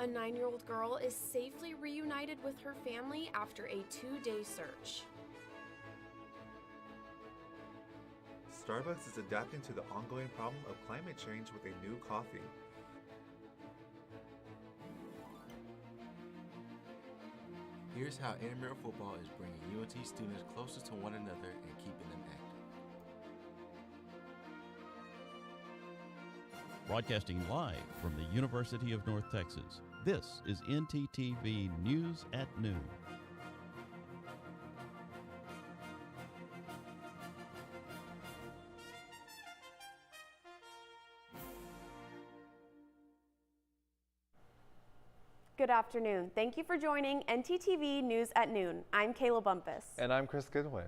A 9-year-old girl is safely reunited with her family after a 2-day search. Starbucks is adapting to the ongoing problem of climate change with a new coffee. Here's how intramural football is bringing UNT students closer to one another and keeping them active. Broadcasting live from the University of North Texas, this is ntTV News at Noon. Good afternoon. Thank you for joining ntTV News at Noon. I'm Kayla Bumpus. And I'm Chris Goodwin.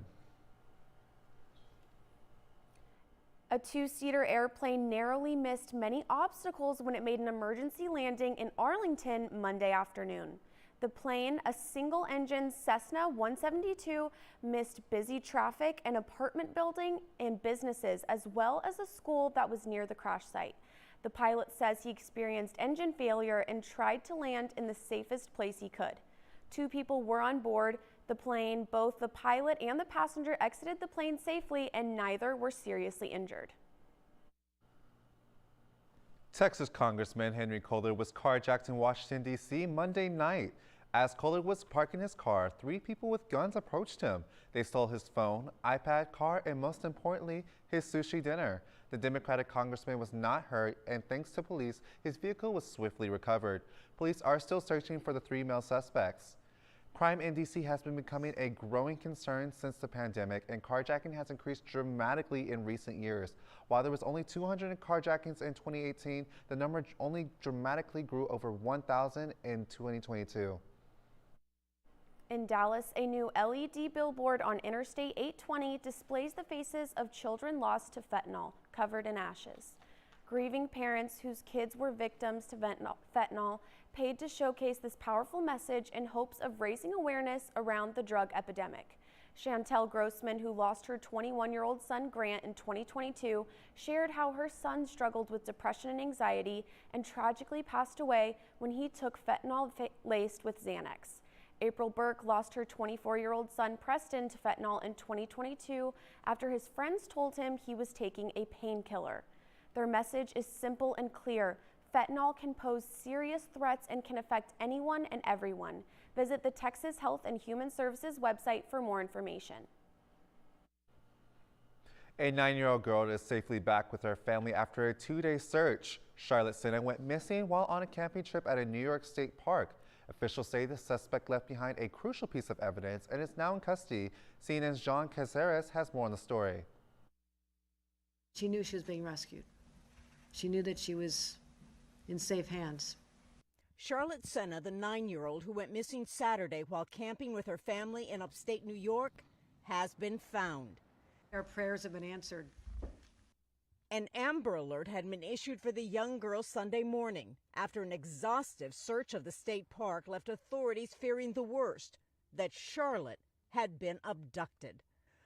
A 2-seater airplane narrowly missed many obstacles when it made an emergency landing in Arlington Monday afternoon. The plane, a single-engine Cessna 172, missed busy traffic, an apartment building, and businesses, as well as a school that was near the crash site. The pilot says he experienced engine failure and tried to land in the safest place he could. 2 people were on board the plane. Both the pilot and the passenger exited the plane safely, and neither were seriously injured. Texas Congressman Henry Kohler was carjacked in Washington, D.C. Monday night. As Kohler was parking his car, 3 people with guns approached him. They stole his phone, iPad, car, and most importantly, his sushi dinner. The Democratic congressman was not hurt, and thanks to police, his vehicle was swiftly recovered. Police are still searching for the 3 male suspects. Crime in D.C. has been becoming a growing concern since the pandemic, and carjacking has increased dramatically in recent years. While there was only 200 carjackings in 2018, the number only dramatically grew over 1,000 in 2022. In Dallas, a new LED billboard on Interstate 820 displays the faces of children lost to fentanyl, covered in ashes. Grieving parents whose kids were victims to fentanyl paid to showcase this powerful message in hopes of raising awareness around the drug epidemic. Chantel Grossman, who lost her 21-year-old son Grant in 2022, shared how her son struggled with depression and anxiety and tragically passed away when he took fentanyl laced with Xanax. April Burke lost her 24-year-old son Preston to fentanyl in 2022 after his friends told him he was taking a painkiller. Their message is simple and clear. Fentanyl can pose serious threats and can affect anyone and everyone. Visit the Texas Health and Human Services website for more information. A 9-year-old girl is safely back with her family after a 2-day search. Charlotte Senna went missing while on a camping trip at a New York State park. Officials say the suspect left behind a crucial piece of evidence and is now in custody. CNN's John Caceres has more on the story. She knew she was being rescued. She knew that she was in safe hands. Charlotte Senna, the 9-year-old who went missing Saturday while camping with her family in upstate New York, has been found. Our prayers have been answered. An Amber Alert had been issued for the young girl Sunday morning after an exhaustive search of the state park left authorities fearing the worst, that Charlotte had been abducted.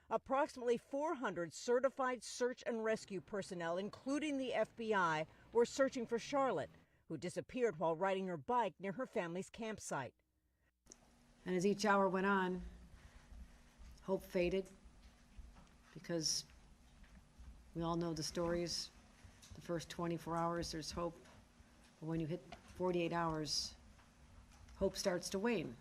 Approximately 400 certified search and rescue personnel, including the FBI, were searching for Charlotte, who disappeared while riding her bike near her family's campsite. And as each hour went on, hope faded, because we all know the stories. The first 24 hours, there's hope. But when you hit 48 hours, hope starts to wane.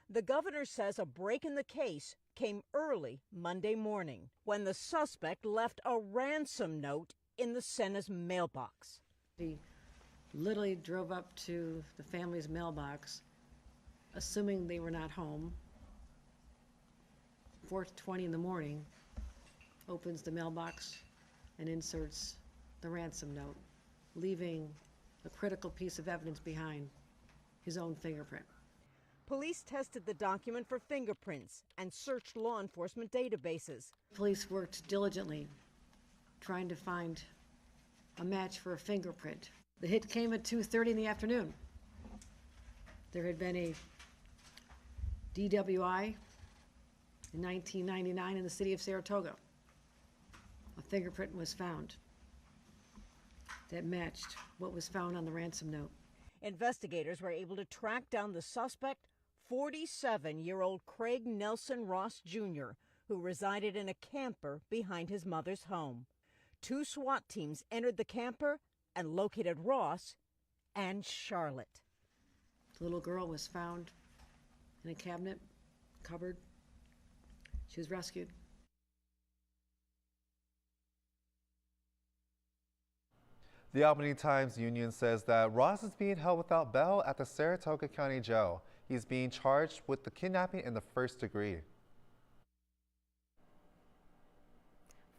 The governor says a break in the case came early Monday morning when the suspect left a ransom note in the Senna's mailbox. He literally drove up to the family's mailbox, assuming they were not home. 4:20 in the morning, opens the mailbox and inserts the ransom note, leaving a critical piece of evidence behind, his own fingerprint. Police tested the document for fingerprints and searched law enforcement databases. Police worked diligently trying to find a match for a fingerprint. The hit came at 2:30 in the afternoon. There had been a DWI in 1999 in the city of Saratoga. A fingerprint was found that matched what was found on the ransom note. Investigators were able to track down the suspect, 47-year-old Craig Nelson Ross Jr., who resided in a camper behind his mother's home. 2 SWAT teams entered the camper and located Ross and Charlotte. The little girl was found in a cabinet, cupboard. She was rescued. The Albany Times-Union says that Ross is being held without bail at the Saratoga County Jail. He's being charged with the kidnapping in the first degree.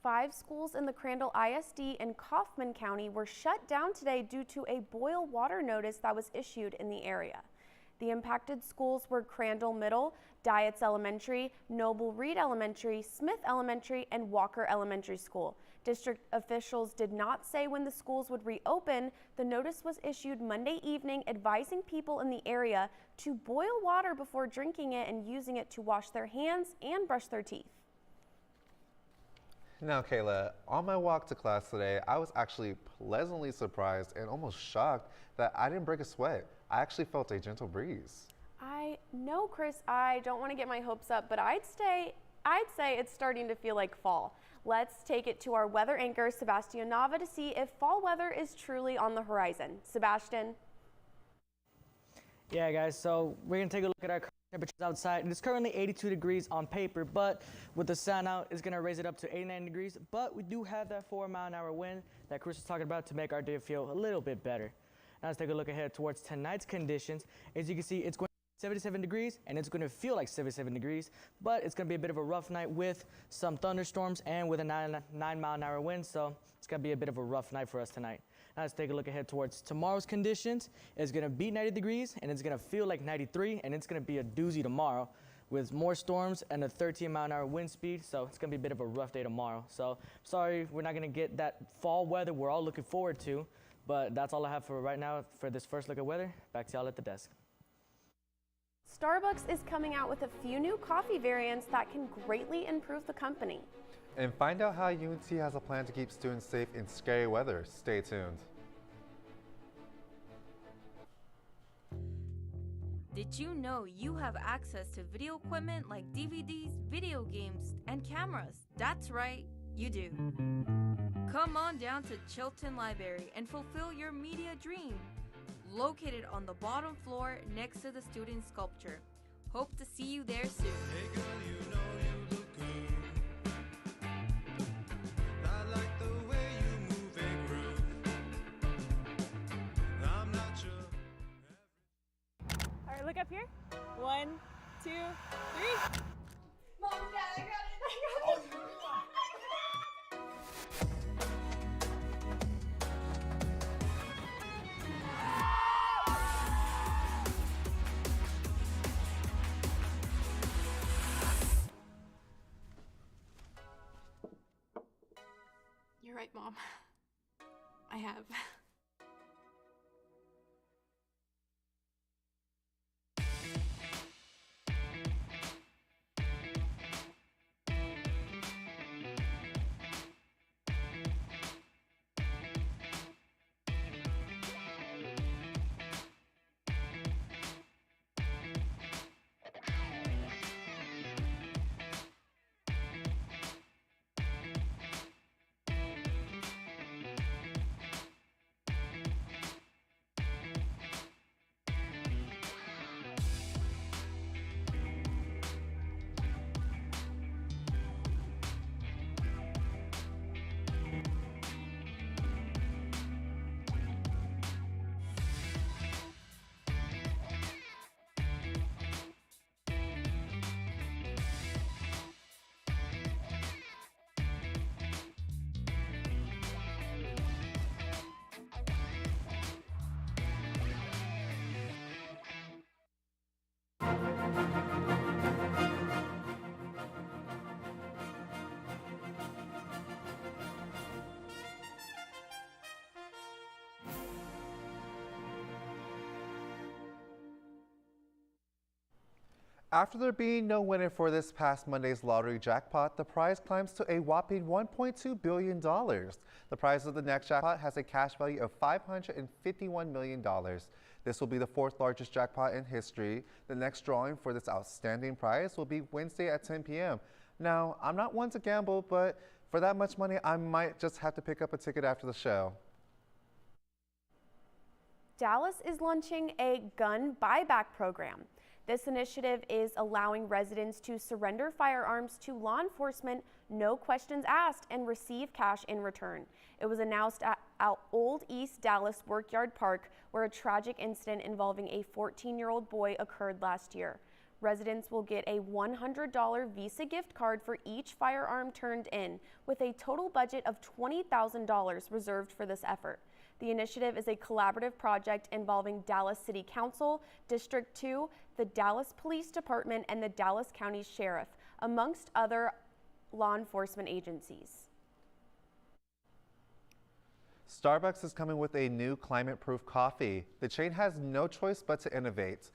5 schools in the Crandall ISD and Kaufman County were shut down today due to a boil water notice that was issued in the area. The impacted schools were Crandall Middle, Dietz Elementary, Noble Reed Elementary, Smith Elementary, and Walker Elementary School. District officials did not say when the schools would reopen. The notice was issued Monday evening advising people in the area to boil water before drinking it and using it to wash their hands and brush their teeth. Now, Kayla, on my walk to class today, I was actually pleasantly surprised and almost shocked that I didn't break a sweat. I actually felt a gentle breeze. I know, Chris, I don't want to get my hopes up, but I'd say it's starting to feel like fall. Let's take it to our weather anchor, Sebastian Nava, to see if fall weather is truly on the horizon. Sebastian? Yeah, guys, so we're going to take a look at our temperatures outside. It's currently 82 degrees on paper, but with the sun out, it's going to raise it up to 89 degrees. But we do have that 4-mile-an-hour wind that Chris was talking about to make our day feel a little bit better. Now let's take a look ahead towards tonight's conditions. As you can see, it's going 77 degrees, and it's going to feel like 77 degrees, but it's going to be a bit of a rough night with some thunderstorms and with a 9-mile-an-hour wind, so it's going to be a bit of a rough night for us tonight. Now let's take a look ahead towards tomorrow's conditions. It's going to be 90 degrees, and it's going to feel like 93, and it's going to be a doozy tomorrow with more storms and a 13-mile-an-hour wind speed, so it's going to be a bit of a rough day tomorrow. So sorry, we're not going to get that fall weather we're all looking forward to, but that's all I have for right now for this first look at weather. Back to y'all at the desk. Starbucks is coming out with a few new coffee variants that can greatly improve the company. And find out how UNT has a plan to keep students safe in scary weather. Stay tuned. Did you know you have access to video equipment like DVDs, video games, and cameras? That's right, you do. Come on down to Chilton Library and fulfill your media dream. Located on the bottom floor next to the student sculpture. Hope to see you there soon. Hey girl, you know you look good. I like the way you move and groove. I'm not sure. All right, look up here. 1, 2, 3. Mom, Dad, I got it. You're right, Mom. I have. After there being no winner for this past Monday's lottery jackpot, the prize climbs to a whopping $1.2 billion. The prize of the next jackpot has a cash value of $551 million. This will be the 4th largest jackpot in history. The next drawing for this outstanding prize will be Wednesday at 10 p.m. Now, I'm not one to gamble, but for that much money, I might just have to pick up a ticket after the show. Dallas is launching a gun buyback program. This initiative is allowing residents to surrender firearms to law enforcement, no questions asked, and receive cash in return. It was announced at Old East Dallas Workyard Park, where a tragic incident involving a 14-year-old boy occurred last year. Residents will get a $100 Visa gift card for each firearm turned in, with a total budget of $20,000 reserved for this effort. The initiative is a collaborative project involving Dallas City Council, District 2, the Dallas Police Department, and the Dallas County Sheriff, amongst other law enforcement agencies. Starbucks is coming with a new climate-proof coffee. The chain has no choice but to innovate.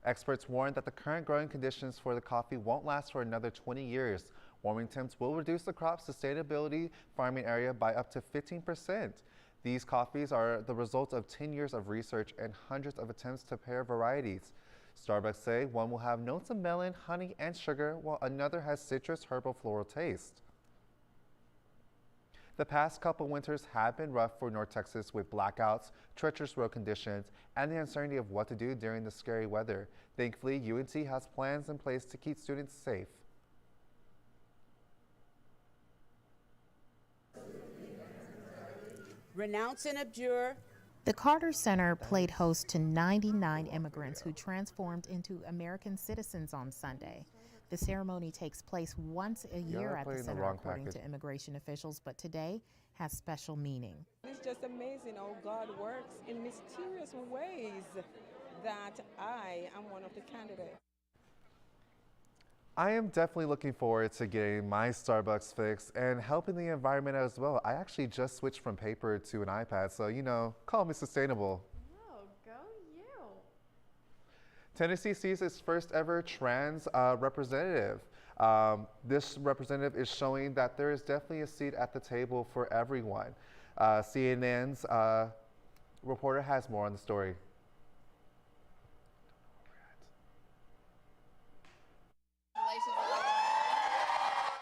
Experts warn that the current growing conditions for the coffee won't last for another 20 years. Warming temps will reduce the crop's sustainability farming area by up to 15%. These coffees are the result of 10 years of research and hundreds of attempts to pair varieties. Starbucks say one will have notes of melon, honey, and sugar, while another has citrus, herbal, floral taste. The past couple winters have been rough for North Texas with blackouts, treacherous road conditions, and the uncertainty of what to do during the scary weather. Thankfully, UNT has plans in place to keep students safe. Renounce and abjure. The Carter Center played host to 99 immigrants who transformed into American citizens on Sunday. The ceremony takes place once a year at the center, according to immigration officials, but today has special meaning. It's just amazing how God works in mysterious ways that I am one of the candidates. I am definitely looking forward to getting my Starbucks fix and helping the environment as well. I actually just switched from paper to an iPad, so, you know, call me sustainable. Oh, go you. Tennessee sees its first ever trans representative. This representative is showing that there is definitely a seat at the table for everyone. CNN's reporter has more on the story.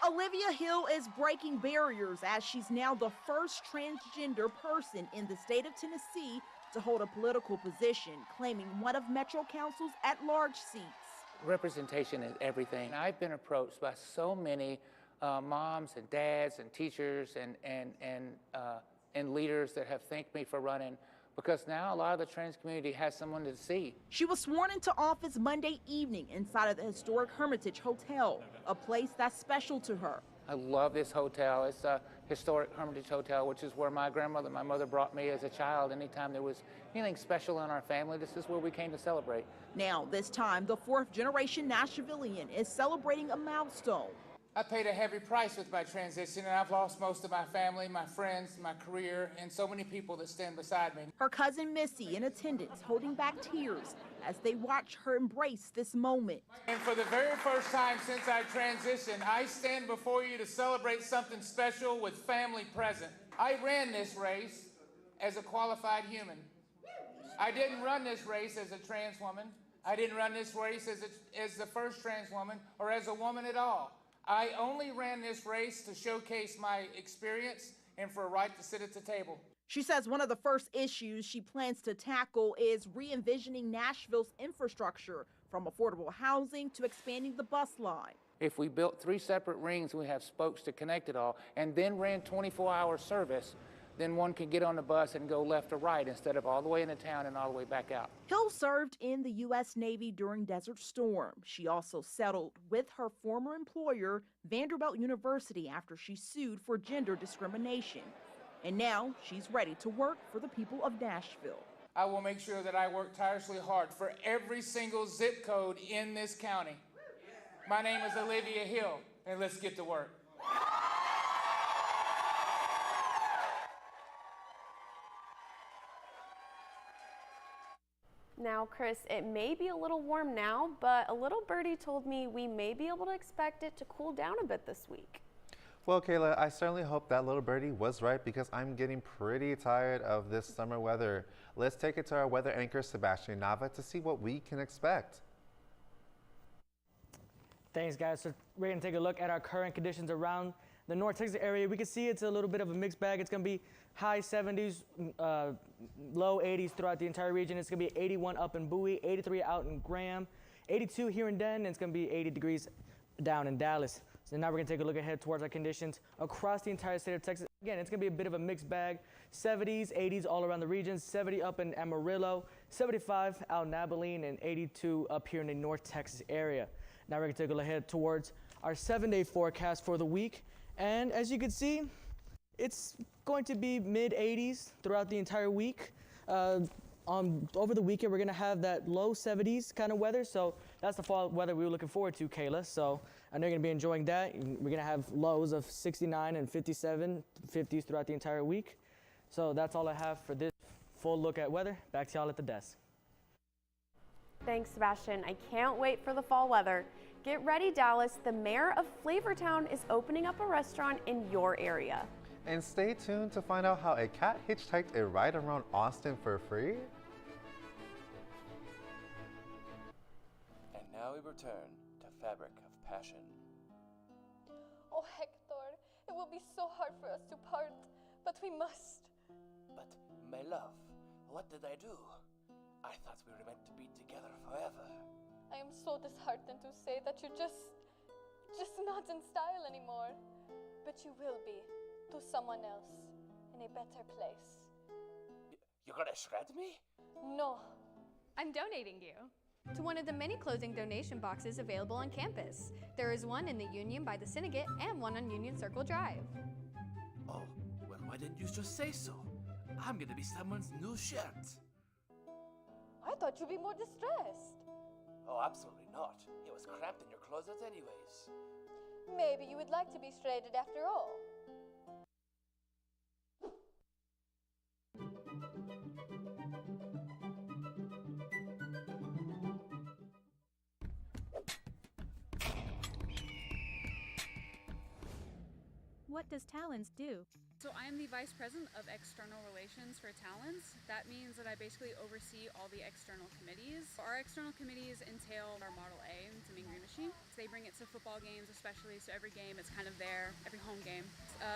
Olivia Hill is breaking barriers as she's now the first transgender person in the state of Tennessee to hold a political position, claiming one of Metro Council's at-large seats. Representation is everything. I've been approached by so many moms and dads and teachers and leaders that have thanked me for running, because now a lot of the trans community has someone to see. She was sworn into office Monday evening inside of the historic Hermitage Hotel, a place that's special to her. I love this hotel. It's a historic Hermitage Hotel, which is where my mother brought me as a child. Anytime there was anything special in our family, this is where we came to celebrate. Now, this time, the 4th generation Nashvilleian is celebrating a milestone. I paid a heavy price with my transition, and I've lost most of my family, my friends, my career, and so many people that stand beside me. Her cousin Missy in attendance, holding back tears as they watch her embrace this moment. And for the very first time since I transitioned, I stand before you to celebrate something special with family present. I ran this race as a qualified human. I didn't run this race as a trans woman. I didn't run this race as the first trans woman or as a woman at all. I only ran this race to showcase my experience and for a right to sit at the table. She says one of the first issues she plans to tackle is re-envisioning Nashville's infrastructure, from affordable housing to expanding the bus line. If we built 3 separate rings, we have spokes to connect it all, and then ran 24-hour service, then one can get on the bus and go left or right instead of all the way into town and all the way back out. Hill served in the U.S. Navy during Desert Storm. She also settled with her former employer, Vanderbilt University, after she sued for gender discrimination. And now she's ready to work for the people of Nashville. I will make sure that I work tirelessly hard for every single zip code in this county. My name is Olivia Hill, and let's get to work. Now, Chris, it may be a little warm now, but a little birdie told me we may be able to expect it to cool down a bit this week. Well, Kayla, I certainly hope that little birdie was right because I'm getting pretty tired of this summer weather. Let's take it to our weather anchor, Sebastian Nava, to see what we can expect. Thanks, guys. So we're going to take a look at our current conditions around the North Texas area. We can see it's a little bit of a mixed bag. It's going to be high 70s, low 80s throughout the entire region. It's going to be 81 up in Bowie, 83 out in Graham, 82 here in Denton, and it's going to be 80 degrees down in Dallas. So now we're going to take a look ahead towards our conditions across the entire state of Texas. Again, it's going to be a bit of a mixed bag. 70s, 80s all around the region. 70 up in Amarillo, 75 out in Abilene, and 82 up here in the North Texas area. Now we're going to take a look ahead towards our 7-day forecast for the week. And as you can see, it's going to be mid-80s throughout the entire week. Over the weekend, we're going to have that low 70s kind of weather. So that's the fall weather we were looking forward to, Kayla. So I know you're going to be enjoying that. We're going to have lows of 69 and 57, 50s throughout the entire week. So that's all I have for this full look at weather. Back to y'all at the desk. Thanks, Sebastian. I can't wait for the fall weather. Get ready, Dallas. The mayor of Flavortown is opening up a restaurant in your area. And stay tuned to find out how a cat hitchhiked a ride around Austin for free. And now we return to Fabric of Passion. Oh, Hector, it will be so hard for us to part, but we must. But, my love, what did I do? I thought we were meant to be together forever. I am so disheartened to say that you're just not in style anymore. But you will be, to someone else, in a better place. You're gonna shred me? No. I'm donating you to one of the many clothing donation boxes available on campus. There is one in the Union by the Syndicate and one on Union Circle Drive. Oh, well, why didn't you just say so? I'm gonna be someone's new shirt. I thought you'd be more distressed. Oh, absolutely not. It was cramped in your closet anyways. Maybe you would like to be shredded after all. What does Talents do? So I am the Vice President of External Relations for Talents. That means that I basically oversee all the external committees. Our external committees entail our Model A, it's a mean green machine. So they bring it to football games especially, so every game it's kind of there, every home game.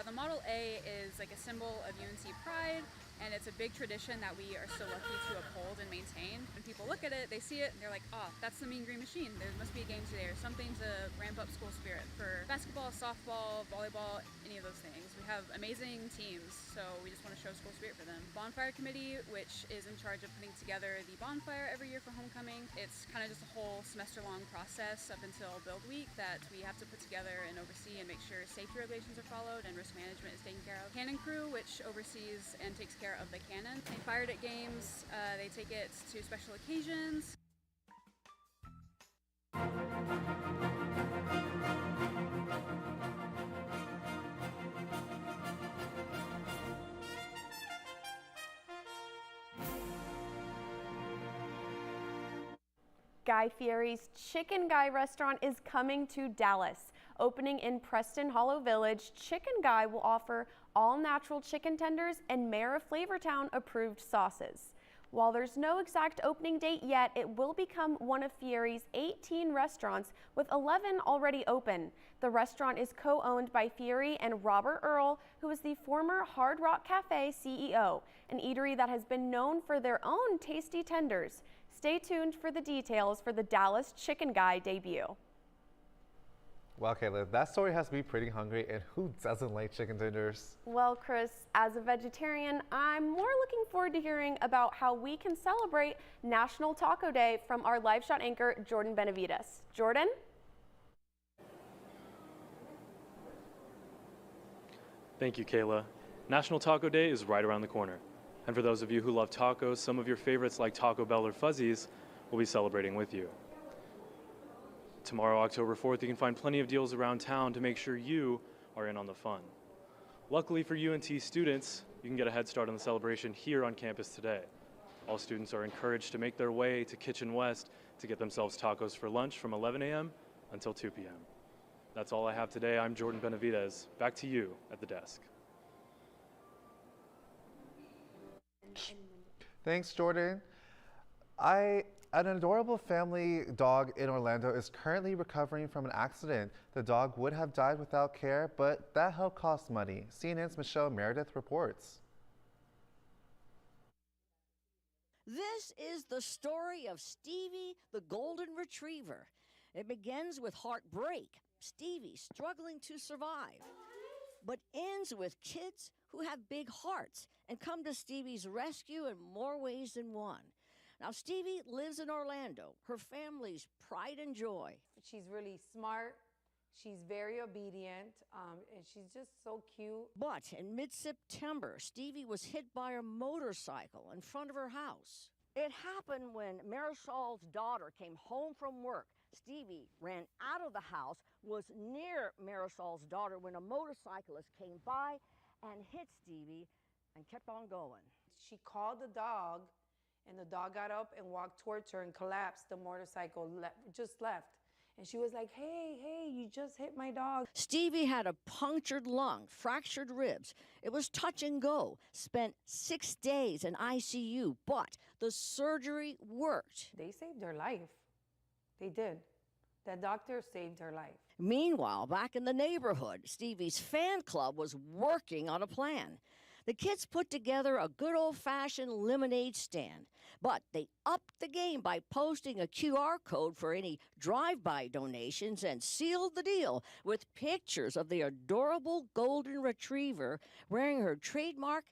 The Model A is like a symbol of UNT pride, and it's a big tradition that we are so lucky to uphold and maintain. When people look at it, they see it, and they're like, oh, that's the mean green machine. There must be a game today or something to ramp up school spirit for basketball, softball, volleyball, any of those things. We have amazing teams, so we just want to show school spirit for them. Bonfire Committee, which is in charge of putting together the bonfire every year for homecoming. It's kind of just a whole semester-long process up until build week that we have to put together and oversee and make sure safety regulations are followed and risk management is taken care of. Cannon Crew, which oversees and takes care of the cannon. They fire it at games, they take it to special occasions. Guy Fieri's Chicken Guy restaurant is coming to Dallas. Opening in Preston Hollow Village, Chicken Guy will offer all-natural chicken tenders and Mayor of Flavortown approved sauces. While there's no exact opening date yet, it will become one of Fieri's 18 restaurants, with 11 already open. The restaurant is co-owned by Fieri and Robert Earl, who is the former Hard Rock Cafe CEO, an eatery that has been known for their own tasty tenders. Stay tuned for the details for the Dallas Chicken Guy debut. Well, Kayla, that story has me pretty hungry, and who doesn't like chicken tenders? Well, Chris, as a vegetarian, I'm more looking forward to hearing about how we can celebrate National Taco Day from our live shot anchor, Jordan Benavides. Jordan? Thank you, Kayla. National Taco Day is right around the corner. And for those of you who love tacos, some of your favorites like Taco Bell or Fuzzies will be celebrating with you. Tomorrow, October 4th, you can find plenty of deals around town to make sure you are in on the fun. Luckily for UNT students, you can get a head start on the celebration here on campus today. All students are encouraged to make their way to Kitchen West to get themselves tacos for lunch from 11 a.m. until 2 p.m. That's all I have today. I'm Jordan Benavidez. Back to you at the desk. Thanks, Jordan. An adorable family dog in Orlando is currently recovering from an accident. The dog would have died without care, but that help cost money. CNN's Michelle Meredith reports. This is the story of Stevie, the golden retriever. It begins with heartbreak, Stevie struggling to survive, but ends with kids who have big hearts and come to Stevie's rescue in more ways than one. Now, Stevie lives in Orlando, her family's pride and joy. She's really smart. She's very obedient, and she's just so cute. But in mid-September, Stevie was hit by a motorcycle in front of her house. It happened when Marisol's daughter came home from work. Stevie ran out of the house, was near Marisol's daughter when a motorcyclist came by and hit Stevie and kept on going. She called the dog, and the dog got up and walked towards her and collapsed. The motorcycle just left. And she was like, hey, you just hit my dog. Stevie had a punctured lung, fractured ribs. It was touch and go. Spent 6 days in ICU, but the surgery worked. They saved her life. They did. That doctor saved her life. Meanwhile, back in the neighborhood, Stevie's fan club was working on a plan. The kids put together a good old-fashioned lemonade stand, but they upped the game by posting a QR code for any drive-by donations and sealed the deal with pictures of the adorable golden retriever wearing her trademark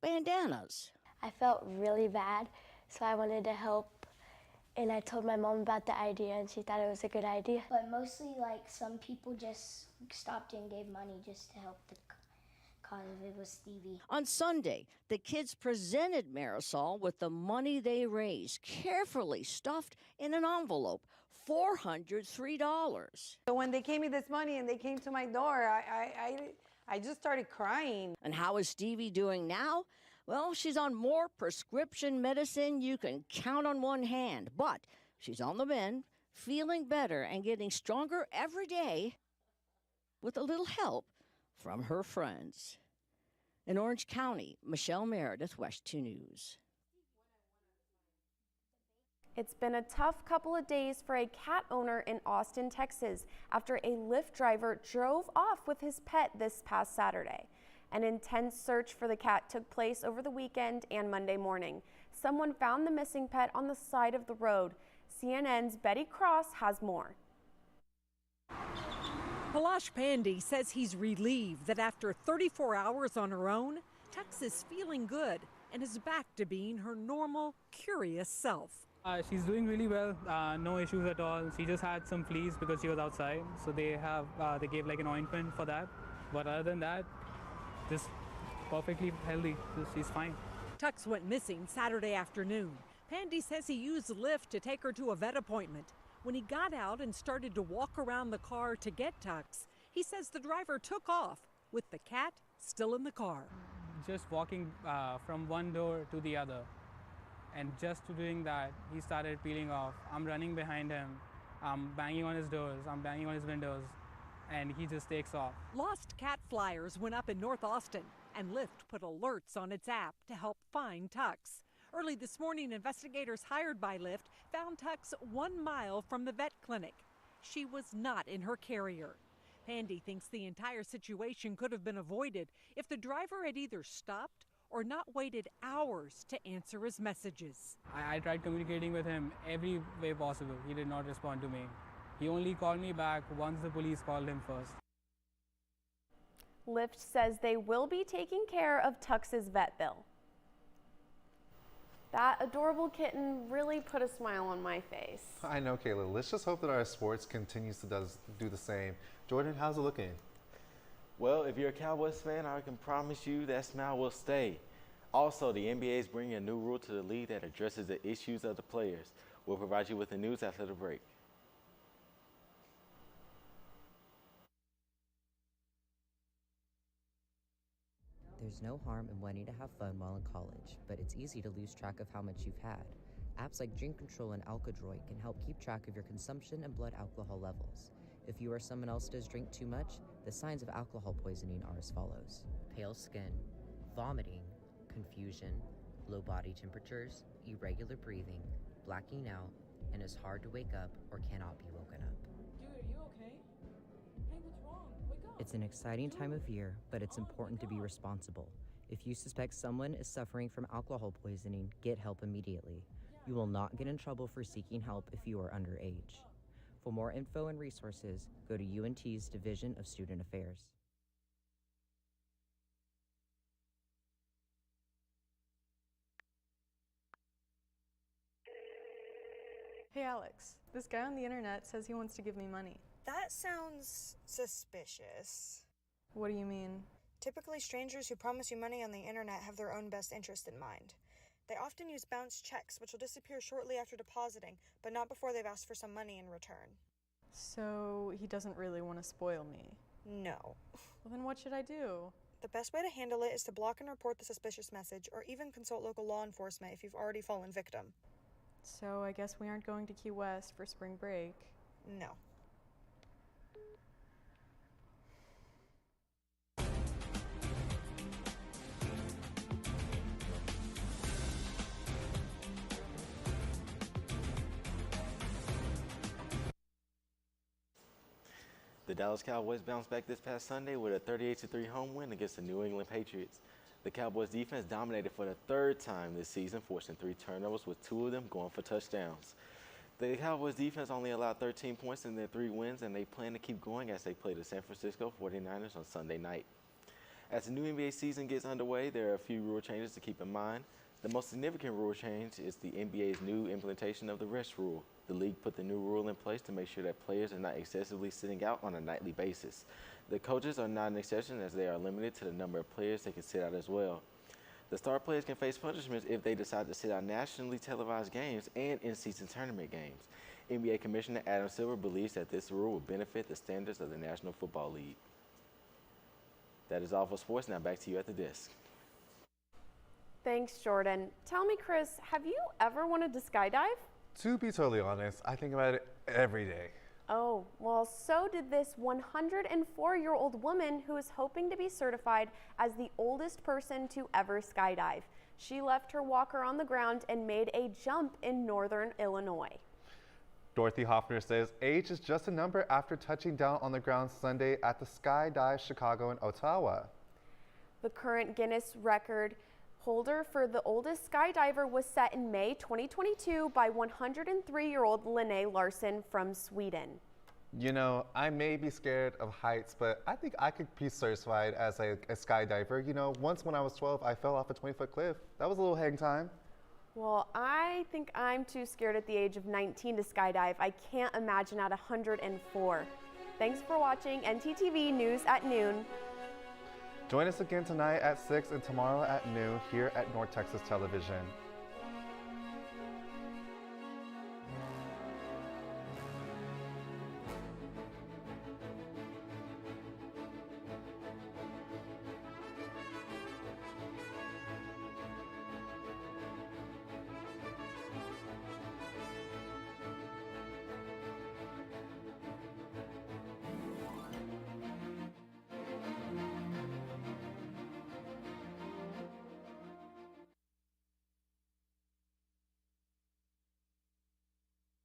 bandanas. I felt really bad, so I wanted to help. And I told my mom about the idea, and she thought it was a good idea. But mostly, like, some people just stopped and gave money just to help the cause if it was Stevie. On Sunday, the kids presented Marisol with the money they raised, carefully stuffed in an envelope, $403. So when they gave me this money and they came to my door, I just started crying. And how is Stevie doing now? Well, she's on more prescription medicine you can count on one hand, but she's on the mend, feeling better and getting stronger every day with a little help from her friends. In Orange County, Michelle Meredith, West 2 News. It's been a tough couple of days for a cat owner in Austin, Texas, after a Lyft driver drove off with his pet this past Saturday. An intense search for the cat took place over the weekend and Monday morning. Someone found the missing pet on the side of the road. CNN's Betty Cross has more. Palash Pandy says he's relieved that after 34 hours on her own, Tux is feeling good and is back to being her normal, curious self. She's doing really well, no issues at all. She just had some fleas because she was outside, so they gave like an ointment for that. But other than that, just perfectly healthy. She's fine. Tux went missing Saturday afternoon. Pandy says he used Lyft to take her to a vet appointment. When he got out and started to walk around the car to get Tux, he says the driver took off with the cat still in the car. Just walking from one door to the other. And just doing that, he started peeling off. I'm running behind him. I'm banging on his doors. I'm banging on his windows. And he just takes off. Lost cat flyers went up in North Austin, and Lyft put alerts on its app to help find Tux. Early this morning, investigators hired by Lyft found Tux 1 mile from the vet clinic. She was not in her carrier. Pandy thinks the entire situation could have been avoided if the driver had either stopped or not waited hours to answer his messages. I tried communicating with him every way possible. He did not respond to me. He only called me back once the police called him first. Lyft says they will be taking care of Tux's vet bill. That adorable kitten really put a smile on my face. I know, Kayla. Let's just hope that our sports continues to do the same. Jordan, how's it looking? Well, if you're a Cowboys fan, I can promise you that smile will stay. Also, the NBA is bringing a new rule to the league that addresses the issues of the players. We'll provide you with the news after the break. There's no harm in wanting to have fun while in college, but it's easy to lose track of how much you've had. Apps like Drink Control and Alkadroid can help keep track of your consumption and blood alcohol levels. If you or someone else does drink too much, the signs of alcohol poisoning are as follows: pale skin, vomiting, confusion, low body temperatures, irregular breathing, blacking out, and is hard to wake up or cannot be woken up. Dude, are you okay? Hey, what's wrong? Wake up. It's an exciting time of year, but it's important to be responsible. If you suspect someone is suffering from alcohol poisoning, get help immediately. You will not get in trouble for seeking help if you are underage. For more info and resources, go to UNT's Division of Student Affairs. Hey Alex, this guy on the internet says he wants to give me money. That sounds suspicious. What do you mean? Typically, strangers who promise you money on the internet have their own best interest in mind. They often use bounce checks, which will disappear shortly after depositing, but not before they've asked for some money in return. So he doesn't really want to spoil me? No. Well, then what should I do? The best way to handle it is to block and report the suspicious message, or even consult local law enforcement if you've already fallen victim. So I guess we aren't going to Key West for spring break. No. The Dallas Cowboys bounced back this past Sunday with a 38-3 home win against the New England Patriots. The Cowboys defense dominated for the third time this season, forcing 3 turnovers with 2 of them going for touchdowns. The Cowboys defense only allowed 13 points in their 3 wins, and they plan to keep going as they play the San Francisco 49ers on Sunday night. As the new NBA season gets underway, there are a few rule changes to keep in mind. The most significant rule change is the NBA's new implementation of the rest rule. The league put the new rule in place to make sure that players are not excessively sitting out on a nightly basis. The coaches are not an exception, as they are limited to the number of players they can sit out as well. The star players can face punishments if they decide to sit out nationally televised games and in-season tournament games. NBA Commissioner Adam Silver believes that this rule will benefit the standards of the National Football League. That is all for sports. Now back to you at the desk. Thanks, Jordan. Tell me, Chris, have you ever wanted to skydive? To be totally honest, I think about it every day. Oh, well, so did this 104-year-old woman who is hoping to be certified as the oldest person to ever skydive. She left her walker on the ground and made a jump in northern Illinois. Dorothy Hoffner says age is just a number after touching down on the ground Sunday at the Skydive Chicago in Ottawa. The current Guinness record holder for the oldest skydiver was set in May 2022 by 103-year-old Linnea Larsson from Sweden. You know, I may be scared of heights, but I think I could be certified as a skydiver. You know, once when I was 12, I fell off a 20-foot cliff. That was a little hang time. Well, I think I'm too scared at the age of 19 to skydive. I can't imagine at 104. Thanks for watching ntTV News at Noon. Join us again tonight at 6 and tomorrow at noon here at North Texas Television.